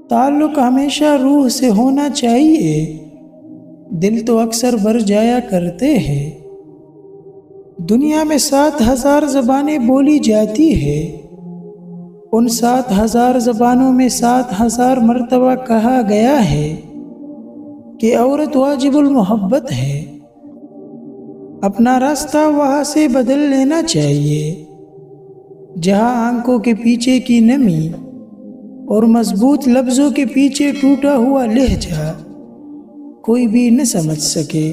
تعلق ہمیشہ روح سے ہونا چاہیے، دل تو اکثر بھر جایا کرتے ہیں۔ دنیا میں 7,000 زبانیں بولی جاتی ہے، ان 7,000 زبانوں میں 7,000 مرتبہ کہا گیا ہے کہ عورت واجب المحبت ہے۔ اپنا راستہ وہاں سے بدل لینا چاہیے جہاں آنکھوں کے پیچھے کی نمی اور مضبوط لفظوں کے پیچھے ٹوٹا ہوا لہجہ کوئی بھی نہ سمجھ سکے۔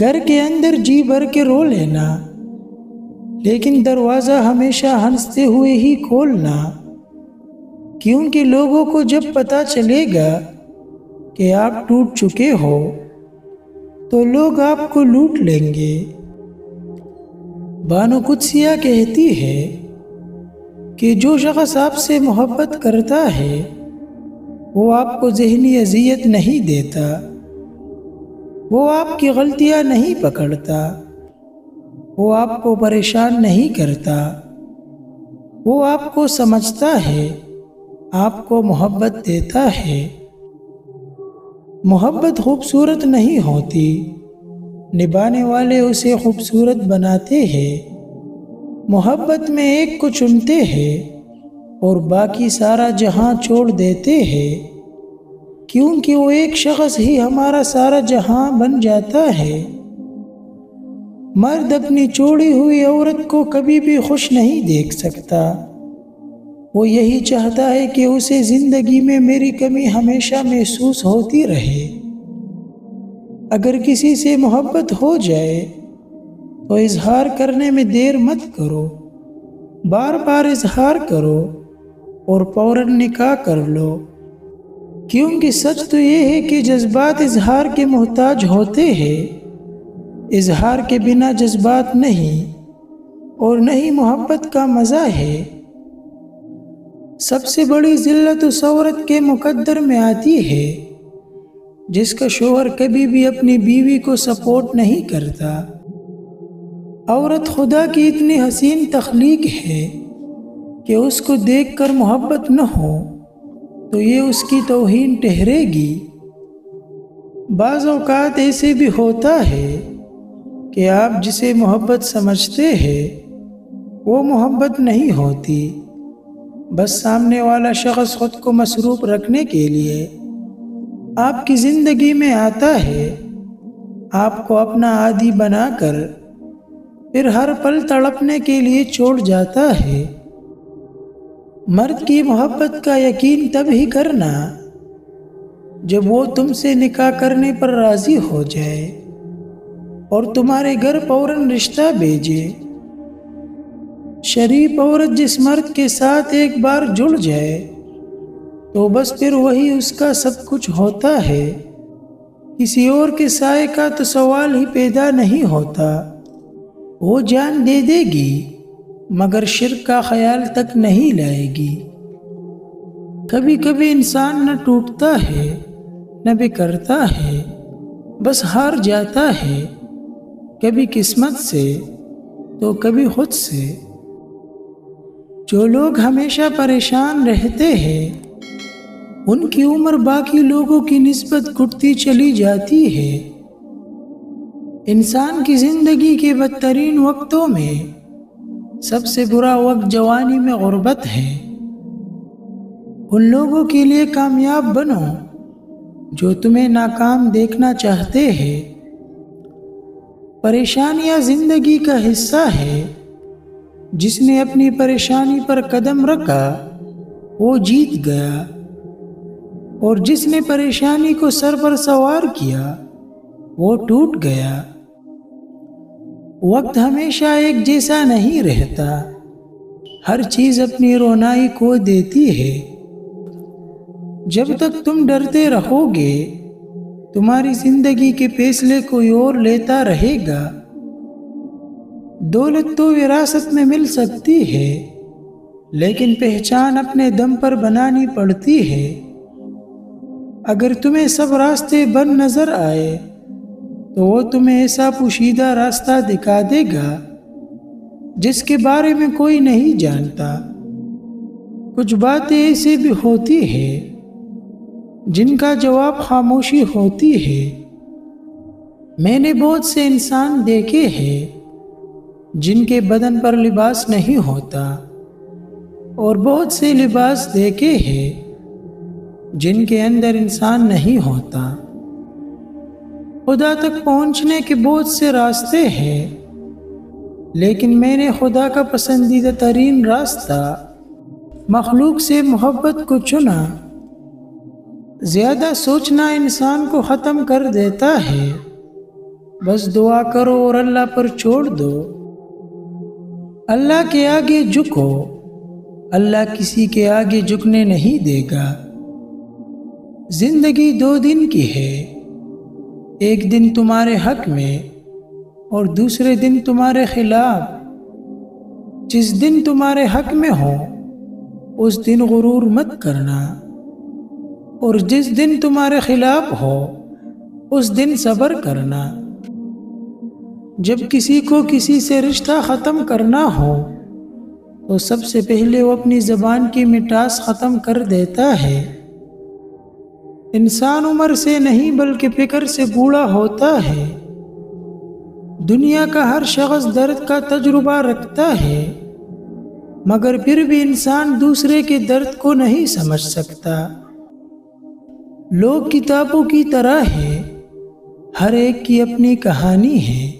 گھر کے اندر جی بھر کے رو لینا، لیکن دروازہ ہمیشہ ہنستے ہوئے ہی کھولنا، کیونکہ لوگوں کو جب پتہ چلے گا کہ آپ ٹوٹ چکے ہو تو لوگ آپ کو لوٹ لیں گے۔ بانو قدسیہ کہتی ہے کہ جو شخص آپ سے محبت کرتا ہے وہ آپ کو ذہنی اذیت نہیں دیتا، وہ آپ کی غلطیاں نہیں پکڑتا، وہ آپ کو پریشان نہیں کرتا، وہ آپ کو سمجھتا ہے، آپ کو محبت دیتا ہے۔ محبت خوبصورت نہیں ہوتی، نبھانے والے اسے خوبصورت بناتے ہیں۔ محبت میں ایک کو چنتے ہیں اور باقی سارا جہاں چھوڑ دیتے ہیں، کیونکہ وہ ایک شخص ہی ہمارا سارا جہاں بن جاتا ہے۔ مرد اپنی چھوڑی ہوئی عورت کو کبھی بھی خوش نہیں دیکھ سکتا، وہ یہی چاہتا ہے کہ اسے زندگی میں میری کمی ہمیشہ محسوس ہوتی رہے۔ اگر کسی سے محبت ہو جائے تو اظہار کرنے میں دیر مت کرو، بار بار اظہار کرو اور فوراً نکاح کر لو، کیونکہ سچ تو یہ ہے کہ جذبات اظہار کے محتاج ہوتے ہیں، اظہار کے بنا جذبات نہیں، اور نہیں محبت کا مزہ ہے۔ سب سے بڑی ذلت اس عورت کے مقدر میں آتی ہے جس کا شوہر کبھی بھی اپنی بیوی کو سپورٹ نہیں کرتا۔ عورت خدا کی اتنی حسین تخلیق ہے کہ اس کو دیکھ کر محبت نہ ہو تو یہ اس کی توہین ٹھہرے گی۔ بعض اوقات ایسے بھی ہوتا ہے کہ آپ جسے محبت سمجھتے ہیں وہ محبت نہیں ہوتی، بس سامنے والا شخص خود کو مصروف رکھنے کے لیے آپ کی زندگی میں آتا ہے، آپ کو اپنا عادی بنا کر پھر ہر پل تڑپنے کے لیے چھوڑ جاتا ہے۔ مرد کی محبت کا یقین تب ہی کرنا جب وہ تم سے نکاح کرنے پر راضی ہو جائے اور تمہارے گھر فوراً رشتہ بھیجے۔ شریف عورت جس مرد کے ساتھ ایک بار جڑ جائے تو بس پھر وہی اس کا سب کچھ ہوتا ہے، کسی اور کے سائے کا تو سوال ہی پیدا نہیں ہوتا۔ وہ جان دے دے گی مگر شرک کا خیال تک نہیں لائے گی۔ کبھی کبھی انسان نہ ٹوٹتا ہے نہ بکھرتا ہے، بس ہار جاتا ہے، کبھی قسمت سے تو کبھی خود سے۔ جو لوگ ہمیشہ پریشان رہتے ہیں ان کی عمر باقی لوگوں کی نسبت گھٹتی چلی جاتی ہے۔ انسان کی زندگی کے بدترین وقتوں میں سب سے برا وقت جوانی میں غربت ہے۔ ان لوگوں کے لیے کامیاب بنو جو تمہیں ناکام دیکھنا چاہتے ہیں۔ پریشانیاں زندگی کا حصہ ہے، جس نے اپنی پریشانی پر قدم رکھا وہ جیت گیا، اور جس نے پریشانی کو سر پر سوار کیا وہ ٹوٹ گیا۔ وقت ہمیشہ ایک جیسا نہیں رہتا، ہر چیز اپنی رونائی کھو دیتی ہے۔ جب تک تم ڈرتے رہو گے تمہاری زندگی کے فیصلے کوئی اور لیتا رہے گا۔ دولت تو وراثت میں مل سکتی ہے، لیکن پہچان اپنے دم پر بنانی پڑتی ہے۔ اگر تمہیں سب راستے بند نظر آئے تو وہ تمہیں ایسا پوشیدہ راستہ دکھا دے گا جس کے بارے میں کوئی نہیں جانتا۔ کچھ باتیں ایسی بھی ہوتی ہے جن کا جواب خاموشی ہوتی ہے۔ میں نے بہت سے انسان دیکھے ہیں جن کے بدن پر لباس نہیں ہوتا، اور بہت سے لباس دیکھے ہیں جن کے اندر انسان نہیں ہوتا۔ خدا تک پہنچنے کے بہت سے راستے ہیں، لیکن میں نے خدا کا پسندیدہ ترین راستہ مخلوق سے محبت کو چنا۔ زیادہ سوچنا انسان کو ختم کر دیتا ہے، بس دعا کرو اور اللہ پر چھوڑ دو۔ اللہ کے آگے جھکو، اللہ کسی کے آگے جھکنے نہیں دے گا۔ زندگی 2 دن کی ہے، ایک دن تمہارے حق میں اور دوسرے دن تمہارے خلاف۔ جس دن تمہارے حق میں ہو اس دن غرور مت کرنا، اور جس دن تمہارے خلاف ہو اس دن صبر کرنا۔ جب کسی کو کسی سے رشتہ ختم کرنا ہو تو سب سے پہلے وہ اپنی زبان کی مٹھاس ختم کر دیتا ہے۔ انسان عمر سے نہیں بلکہ فکر سے بوڑھا ہوتا ہے۔ دنیا کا ہر شخص درد کا تجربہ رکھتا ہے، مگر پھر بھی انسان دوسرے کے درد کو نہیں سمجھ سکتا۔ لوگ کتابوں کی طرح ہیں، ہر ایک کی اپنی کہانی ہے۔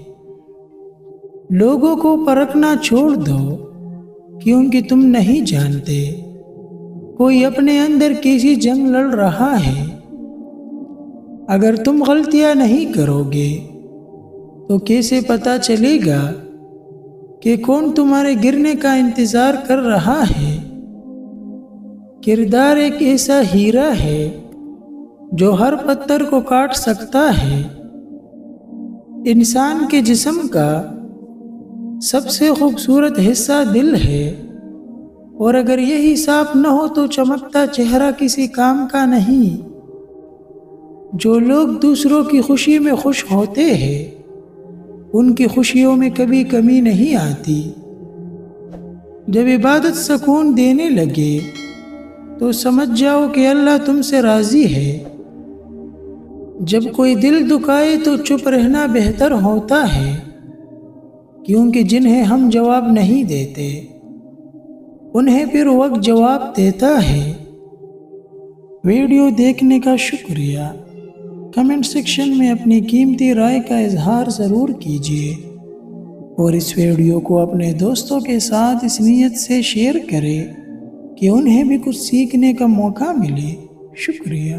لوگوں کو پرکھنا چھوڑ دو، کیونکہ تم نہیں جانتے کوئی اپنے اندر کیسی جنگ لڑ رہا ہے۔ اگر تم غلطیاں نہیں کرو گے تو کیسے پتا چلے گا کہ کون تمہارے گرنے کا انتظار کر رہا ہے؟ کردار ایک ایسا ہیرا ہے جو ہر پتھر کو کاٹ سکتا ہے۔ انسان کے جسم کا سب سے خوبصورت حصہ دل ہے، اور اگر یہی صاف نہ ہو تو چمکتا چہرہ کسی کام کا نہیں۔ جو لوگ دوسروں کی خوشی میں خوش ہوتے ہیں ان کی خوشیوں میں کبھی کمی نہیں آتی۔ جب عبادت سکون دینے لگے تو سمجھ جاؤ کہ اللہ تم سے راضی ہے۔ جب کوئی دل دکھائے تو چپ رہنا بہتر ہوتا ہے، کیونکہ جنہیں ہم جواب نہیں دیتے انہیں پھر وقت جواب دیتا ہے۔ ویڈیو دیکھنے کا شکریہ۔ کمنٹ سیکشن میں اپنی قیمتی رائے کا اظہار ضرور کیجیے، اور اس ویڈیو کو اپنے دوستوں کے ساتھ اس نیت سے شیئر کریں کہ انہیں بھی کچھ سیکھنے کا موقع ملے۔ شکریہ۔